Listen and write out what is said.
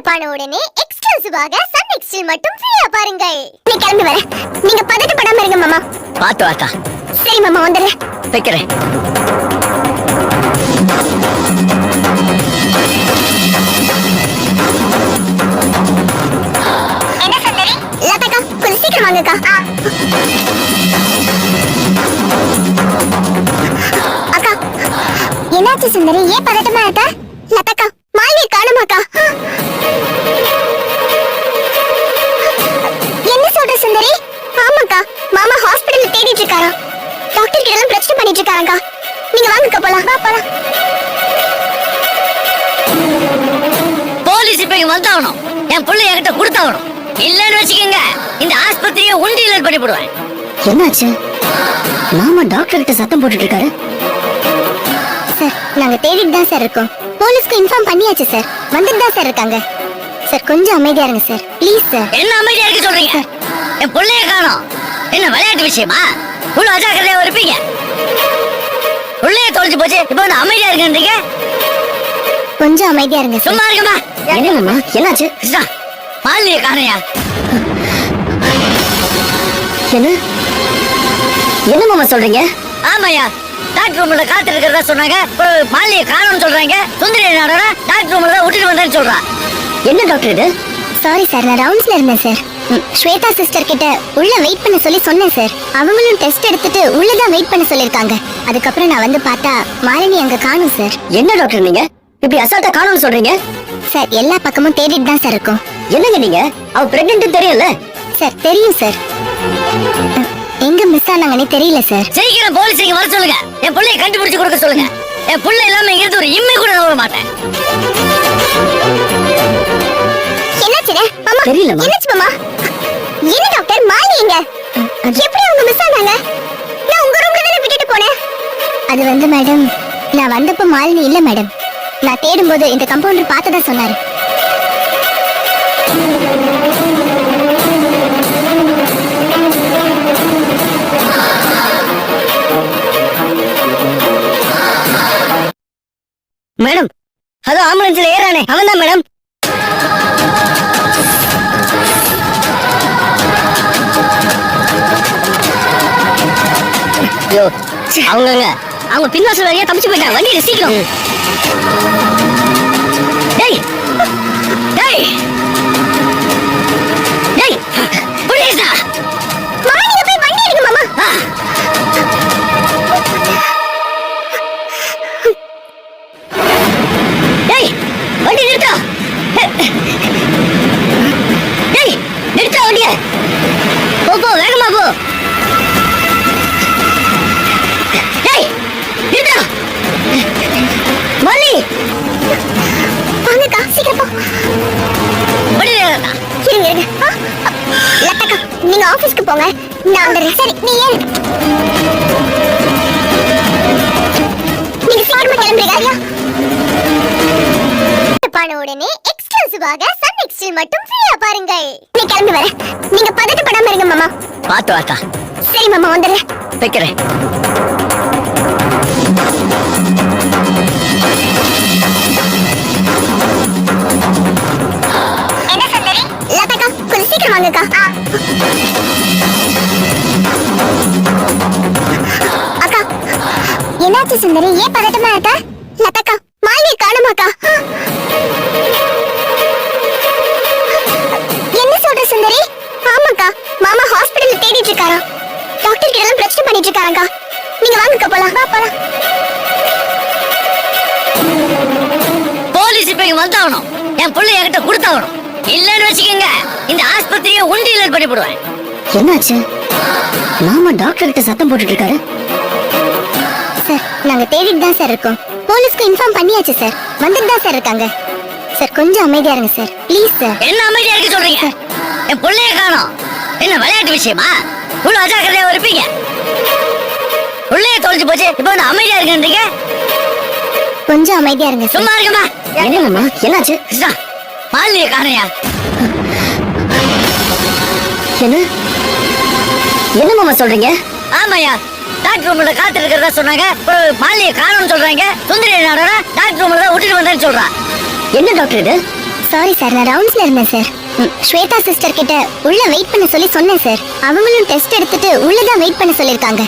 பான உடனே எக்ஸ்க்ளூசிவாக சன் நெக்ஸ்டில் மட்டும் ஃப்ரீயா பாருங்கள். நீ கிளம்பி வர. நீங்க பதட்டப்படாம இருங்க மாமா. பாத்து வாக்கா. சரி மாமா வந்துடுறேன். வைக்கிறேன். என்ன சுந்தரி? லதாக்கா கொஞ்சம் சீக்கிரம் வாங்கக்கா. அக்கா என்னாச்சு சுந்தரி? ஏன் பதட்டமா இருக்க? லதாக்கா மாலியை காணுமாக்கா? என்ன சொல்ற சுந்தரி? ஆமாக்கா மாமா ஹாஸ்பிடல்ல தேடிட்டு இருக்காரா. டாக்டர் கிட்ட எல்லாம் பிரச்சனை பண்ணிட்டு இருக்காங்கக்கா. நீங்க வாங்கக்கா போலாம். வா போலாம். போலீஸ் இப்ப இங்க வந்தாகணும். என் பிள்ளை என்கிட்ட கொடுத்தாகணும். இல்லன்னு வச்சுக்கோங்க இந்த ஆஸ்பத்திரியை உண்டியல் பண்ணி போடுவேன். என்னாச்சு? மாமா டாக்டர் கிட்ட சத்தம் போட்டுட்டு இருக்காரு. சார் நாங்க தேடிட்டு தான் சார் இருக்கோம். போலீஸ்க்கு இன்ஃபார்ம் பண்ணியாச்சு சார். வந்துட்டு தான் சார் இருக்காங்க. சார் கொஞ்சம் அமைதியா இருங்க சார் ப்ளீஸ் சார். என்ன அமைதியா இருக்க சொல்றீங்க? என் பிள்ளைய காணோம். என்ன விளையாட்டு விஷயமா? இவ்வளவு அஜாக்கிரதையா இருப்பீங்க. பிள்ளைய தொலைஞ்சு போச்சு. இப்ப வந்து அமைதியா இருக்கீங்க. கொஞ்சம் அமைதியா இருங்க சார். சும்மா இருக்கமா. என்னம்மா என்னாச்சு? மாலினிய காணையா? என்ன என்ன மாமா சொல்றீங்க? ஆமாயா டாக்டர் ரூம்ல காத்து இருக்கிறதா சொன்னாங்க. மாலினிய காணோம்னு சொல்றாங்க. சுந்தரி என்னடா டாக்டர் ரூம்ல தான் விட்டுட்டு வந்தேன்னு சொல்றா. என்ன டாக்டர் இது? சாரி சார் நான் ரவுண்ட்ஸ்ல இருந்தேன் சார். ஸ்வேதா சிஸ்டர் கிட்ட உள்ள வெயிட் பண்ண சொல்லி சொன்னேன் சார். அவங்களும் டெஸ்ட் எடுத்துட்டு உள்ளதான் வெயிட் பண்ண சொல்லிருக்காங்க. அதுக்கப்புறம் நான் வந்து பார்த்தா மாலினி அங்க காணோம் சார். என்ன டாக்டர் நீங்க இப்படி அசால்ட்டா காணோம்னு சொல்றீங்க? சார் எல்லா பக்கமும் தேடிட்டு தான் சார் இருக்கோம். என்னங்க நீங்க? அவ பிரெக்னன்ட் தெரியல சார்? தெரியும் சார். எங்க மிஸ் ஆனாங்கன்னே தெரியல சார். சீக்கிரம் போலீஸ் இங்க வர சொல்லுங்க. என் பிள்ளையை கண்டுபிடிச்சு கொடுக்க சொல்லுங்க. என் பிள்ளை இல்லாம இங்க இருந்து ஒரு இம்மை கூட நம்ப மாட்டேன். என்னாச்சு மாமா? தெரியல என்னாச்சு மாமா? என்ன டாக்டர் மாலினி எங்க? எப்படி அவங்க மிஸ் ஆனாங்க? நான் உங்க ரூம்ல தானே விட்டுட்டு போனேன். அது வந்து மேடம் நான் வந்தப்ப மாலினி இல்ல மேடம். நான் தேடும்போது இந்த கம்பவுண்டர் பார்த்ததா சொன்னாரு. மேடம் அது ஆம்புலன்ஸ்ல ஏறானே அவன் தான் மேடம். அவங்க பின்வாசல் வழியா தப்பிச்சு போயிட்டாங்க. வண்டியில சீக்கிரம். டேய் டேய் டேய் புரியுதா? மாமா நீங்க போய் வண்டி எடுங்க மாமா. டேய் வண்டி நிறுத்தா. டேய் நிறுத்தா வண்டிய. போ போ வேகமா போ. டேய் நிறுத்தா. மணி வாங்கக்கா சீக்கிரம் போ. வண்டி நிறுத்தா. இருங்க இருங்க. லதாக்கா நீங்க ஆபீஸ்க்கு போங்க. நான் வந்துடுறேன். சரி நீ ஏறு. நீங்க சீக்கிரமா கிளம்புறீங்க. பான உடனே எக்ஸ்க்ளூசிவாக சன் நெக்ஸ்டில் மட்டும் ஃப்ரீயா பாருங்கள். நீ கிளம்பி வர. நீங்க பதட்டப்படாம இருங்க மாமா. பாத்து வாக்கா. சரி மாமா வந்துடுறேன். வைக்கிறேன். என்ன சுந்தரி? லதாக்கா கொஞ்சம் சீக்கிரம் வாங்கக்கா. அக்கா என்னாச்சு சுந்தரி? ஏன் பதட்டமா இருக்க? லதாக்கா மாலியை காணுமாக்கா? என்ன சொல்ற சுந்தரி? ஆமாக்கா மாமா ஹாஸ்பிடல்ல தேடிட்டு இருக்காரா. டாக்டர் கிட்ட எல்லாம் பிரச்சனை பண்ணிட்டு இருக்காங்கக்கா. நீங்க வாங்கக்கா போலாம். வா போலாம். போலீஸ் இப்ப இங்க வந்தாகணும். என் பிள்ளை என்கிட்ட கொடுத்தாகணும். இல்லன்னு வச்சுக்கோங்க இந்த ஆஸ்பத்திரியை உண்டியல் பண்ணி போடுவேன். என்னாச்சு? மாமா டாக்டர் கிட்ட சத்தம் போட்டுட்டு இருக்காரு. சார் நாங்க தேடிட்டு தான் சார் இருக்கோம். போலீஸ்க்கு இன்ஃபார்ம் பண்ணியாச்சு சார். வந்துட்டு தான் சார் இருக்காங்க. சார் கொஞ்சம் அமைதியா இருங்க சார் ப்ளீஸ் சார். என்ன அமைதியா இருக்க சொல்றீங்க? என் பிள்ளைய காணோம். என்ன விளையாட்டு விஷயமா? இவ்வளவு அஜாக்கிரதையா இருப்பீங்க. பிள்ளைய தொலைஞ்சு போச்சு. இப்ப வந்து அமைதியா இருக்கீங்க. கொஞ்சம் அமைதியா இருங்க சார். சும்மா இருக்கமா. என்னம்மா என்னாச்சு? மாலினிய காணையா? என்ன என்ன மாமா சொல்றீங்க? ஆமாயா டாக்டர் ரூம்ல காத்து இருக்கிறதா சொன்னாங்க. மாலினிய காணோம்னு சொல்றாங்க. சுந்தரி என்னடா டாக்டர் ரூம்ல தான் விட்டுட்டு வந்தேன்னு சொல்றா. என்ன டாக்டர் இது? சாரி சார், நான் ரவுண்ட்ஸ்ல இருந்தேன் சார். ஸ்வேதா சிஸ்டர் கிட்ட உள்ள வெயிட் பண்ண சொல்லி சொன்னேன் சார். அவங்களும் டெஸ்ட் எடுத்துட்டு உள்ளதான் வெயிட் பண்ண சொல்லிருக்காங்க.